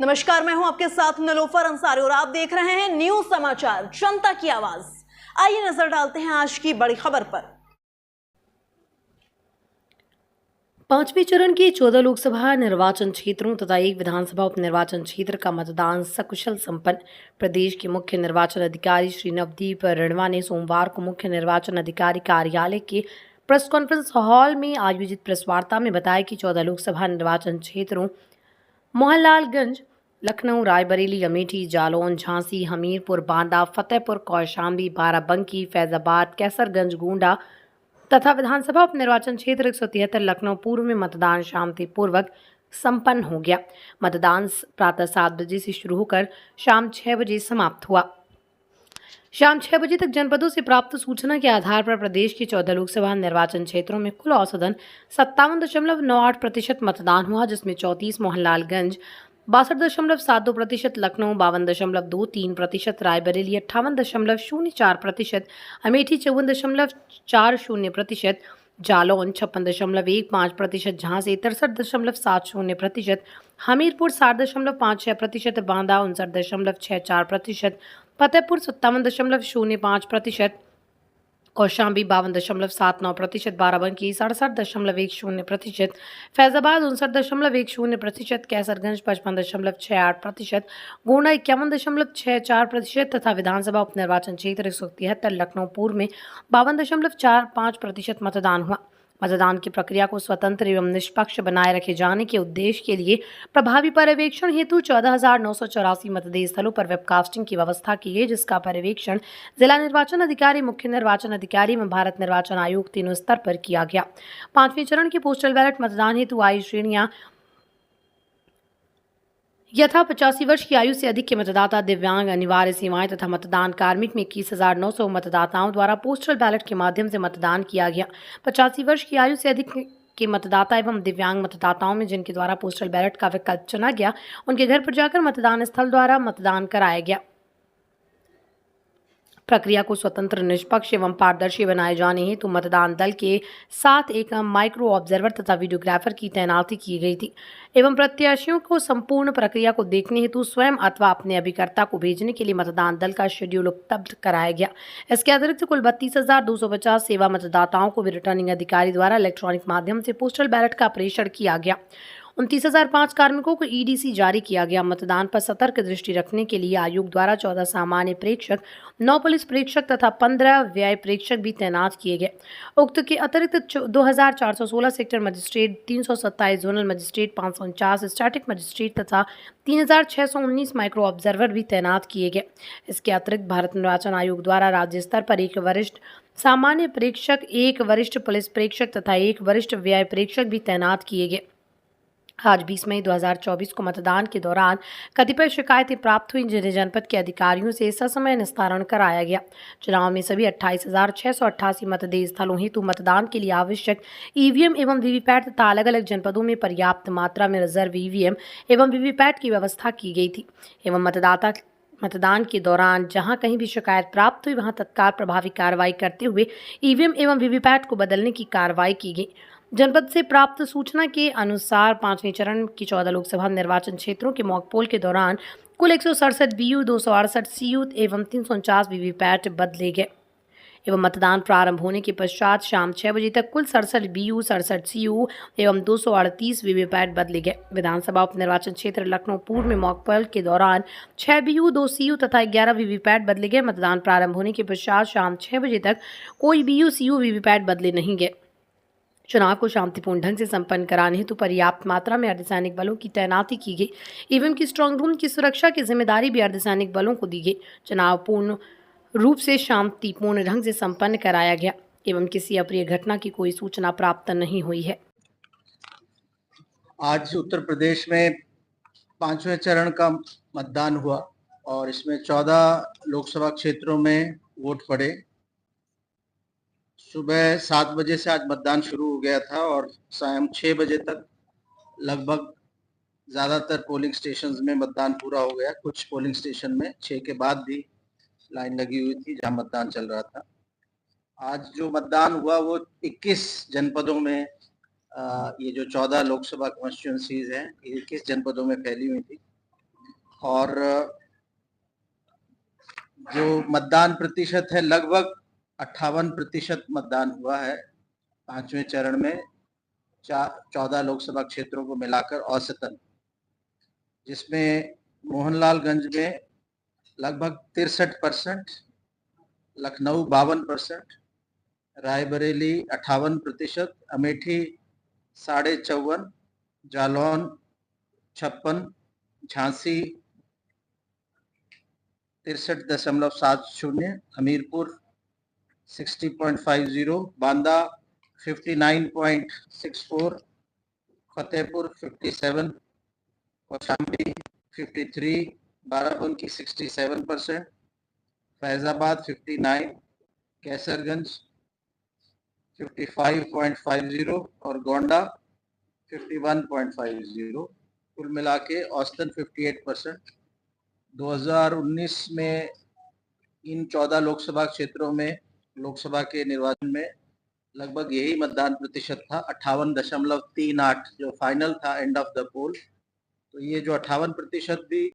नमस्कार, मैं हूं आपके साथ निलोफर अंसारी और आप देख रहे हैं न्यूज समाचार जनता की आवाज। आइए नजर डालते हैं आज की बड़ी खबर पर। पांचवें चरण के 14 लोकसभा निर्वाचन क्षेत्रों तथा एक विधानसभा उपनिर्वाचन क्षेत्र का मतदान सकुशल संपन्न। प्रदेश के मुख्य निर्वाचन अधिकारी श्री नवदीप रणवा ने सोमवार को मुख्य निर्वाचन अधिकारी कार्यालय के प्रेस कॉन्फ्रेंस हॉल में आयोजित प्रेस वार्ता में बताया कि 14 लोकसभा निर्वाचन क्षेत्रों मोहनलालगंज, लखनऊ, रायबरेली, अमेठी, जालौन, झांसी, हमीरपुर, बांदा, फतेहपुर, कौशाम्बी, बाराबंकी, फैजाबाद, कैसरगंज, गोंडा तथा विधानसभा उपनिर्वाचन क्षेत्र 173 लखनऊ पूर्व में मतदान शांतिपूर्वक संपन्न हो गया। मतदान प्रातः 7 बजे से शुरू होकर शाम 6 बजे समाप्त हुआ। शाम 6 बजे तक जनपदों से प्राप्त सूचना के आधार पर प्रदेश के 14 लोकसभा निर्वाचन क्षेत्रों में कुल औसतन 57.98% मतदान हुआ, जिसमें 34 मोहनलालगंज, 62.72%, लखनऊ 52.23%, रायबरेली 58.04%, अमेठी 54.40%, जालौन 56.15%, झांसी 63.70%, हमीरपुर 60.56%, बांदा 59.64%, फतेहपुर 57.05%, कौशाम्बी 52.79%, बाराबंकी 67.10%, फैजाबाद 59.10%, कैसरगंज 55.68%, गोंडा 51.64% तथा विधानसभा उपनिर्वाचन क्षेत्र 173 लखनऊ पूर्व में 52.45% मतदान हुआ। मतदान की प्रक्रिया को स्वतंत्र एवं निष्पक्ष बनाए रखे जाने के उद्देश्य के लिए प्रभावी पर्यवेक्षण हेतु 14,984 मतदेय स्थलों पर वेबकास्टिंग की व्यवस्था की गई, जिसका पर्यवेक्षण जिला निर्वाचन अधिकारी, मुख्य निर्वाचन अधिकारी एवं भारत निर्वाचन आयोग तीनों स्तर पर किया गया। पांचवें चरण के पोस्टल बैलेट मतदान हेतु आयु श्रेणियां यथा 85 वर्ष की आयु से अधिक के मतदाता, दिव्यांग, अनिवार्य सेवाएं तथा मतदान कार्मिक में 21,900 मतदाताओं द्वारा पोस्टल बैलेट के माध्यम से मतदान किया गया। 85 वर्ष की आयु से अधिक के मतदाता एवं दिव्यांग मतदाताओं में जिनके द्वारा पोस्टल बैलेट का विकल्प चुना गया, उनके घर पर जाकर मतदान स्थल द्वारा मतदान कराया गया। प्रक्रिया को स्वतंत्र, निष्पक्ष एवं पारदर्शी बनाए जाने हेतु मतदान दल के साथ एक माइक्रो ऑब्जर्वर तथा वीडियोग्राफर की तैनाती की गई थी एवं प्रत्याशियों को संपूर्ण प्रक्रिया को देखने हेतु स्वयं अथवा अपने अभिकर्ता को भेजने के लिए मतदान दल का शेड्यूल उपलब्ध कराया गया। इसके अतिरिक्त कुल 32,250 सेवा मतदाताओं को भी रिटर्निंग अधिकारी द्वारा इलेक्ट्रॉनिक माध्यम से पोस्टल बैलेट का प्रेषण किया गया। 29,005 कार्मिकों को ईडीसी जारी किया गया। मतदान पर सतर्क दृष्टि रखने के लिए आयोग द्वारा 14 सामान्य प्रेक्षक, 9 पुलिस प्रेक्षक तथा 15 व्यय प्रेक्षक भी तैनात किए गए। उक्त के अतिरिक्त 2,416 sector magistrate, 327 zonal magistrate, 549 static magistrate तथा 3,619 माइक्रो ऑब्जर्वर भी तैनात किए गए। इसके अतिरिक्त भारत निर्वाचन आयोग द्वारा राज्य स्तर पर एक वरिष्ठ सामान्य प्रेक्षक, एक वरिष्ठ पुलिस प्रेक्षक तथा एक वरिष्ठ व्यय प्रेक्षक भी तैनात किए गए। आज 20 मई 2024 को मतदान के दौरान कतिपय शिकायतें प्राप्त हुई, जिन्हें जनपद के अधिकारियों से ससमय निस्तारण कराया गया। चुनाव में सभी 28,688 मतदेय स्थलों हेतु मतदान के लिए आवश्यक ईवीएम एवं वीवीपैट तथा अलग अलग जनपदों में पर्याप्त मात्रा में रिजर्व ईवीएम एवं वीवीपैट की व्यवस्था की गई थी एवं मतदान के दौरान जहां कहीं भी शिकायत प्राप्त हुई, वहां तत्काल प्रभावी कार्रवाई करते हुए ईवीएम एवं वीवीपैट को बदलने की कार्रवाई की गई। जनपद से प्राप्त सूचना के अनुसार पांचवें चरण की 14 लोकसभा निर्वाचन क्षेत्रों के मॉक पोल के दौरान कुल 167 बीयू, 268 सीयू एवं 349 वीवीपैट बदले गए एवं मतदान प्रारंभ होने के पश्चात शाम 6 बजे तक कुल 67 बीयू, 67 सीयू एवं 238 वीवीपैट बदले गए। विधानसभा उपनिर्वाचन क्षेत्र लखनऊ पूर्व में मॉक पोल के दौरान 6 बीयू, 2 सीयू तथा 11 वीवीपैट बदले गए। मतदान प्रारंभ होने के पश्चात शाम 6 बजे तक कोई बीयू, सीयू वीवीपैट बदले नहीं गए। चुनाव को शांतिपूर्ण ढंग से संपन्न कराने हेतु पर्याप्त मात्रा में अर्धसैनिक बलों की तैनाती की गई। ईवीएम की स्ट्रांग रूम की सुरक्षा की जिम्मेदारी भी अर्धसैनिक बलों को दी गई। चुनाव पूर्ण रूप से शांतिपूर्ण ढंग से संपन्न कराया गया एवं किसी अप्रिय घटना की कोई सूचना प्राप्त नहीं हुई है। आज उत्तर प्रदेश में पांचवें चरण का मतदान हुआ और इसमें 14 लोकसभा क्षेत्रों में वोट पड़े। सुबह 7 बजे से आज मतदान शुरू हो गया था और शाम 6 बजे तक लगभग ज़्यादातर पोलिंग स्टेशंस में मतदान पूरा हो गया। कुछ पोलिंग स्टेशन में 6 के बाद भी लाइन लगी हुई थी जहां मतदान चल रहा था। आज जो मतदान हुआ वो 21 जनपदों में ये जो 14 लोकसभा कॉन्स्टिट्यूंसीज हैं, 21 जनपदों में फैली हुई थी। और जो मतदान प्रतिशत है लगभग 58% मतदान हुआ है पांचवें चरण में 14 लोकसभा क्षेत्रों को मिलाकर औसतन, जिसमें मोहनलालगंज में लगभग 63%, लखनऊ 52%, रायबरेली 58%, अमेठी 54.5%, जालौन 56%, झांसी 63.70, हमीरपुर 60.50, बांदा 59.64, फतेहपुर 57, कौशाम्बी 53, बाराबंकी 67%, फैजाबाद 59, कैसरगंज 55.50 और गोंडा 51.50। कुल मिला के औसतन 58%। 2019 में इन 14 लोकसभा क्षेत्रों में लोकसभा के निर्वाचन में लगभग यही मतदान प्रतिशत था, 58.38, जो फाइनल था एंड ऑफ द पोल। तो ये जो 58% भी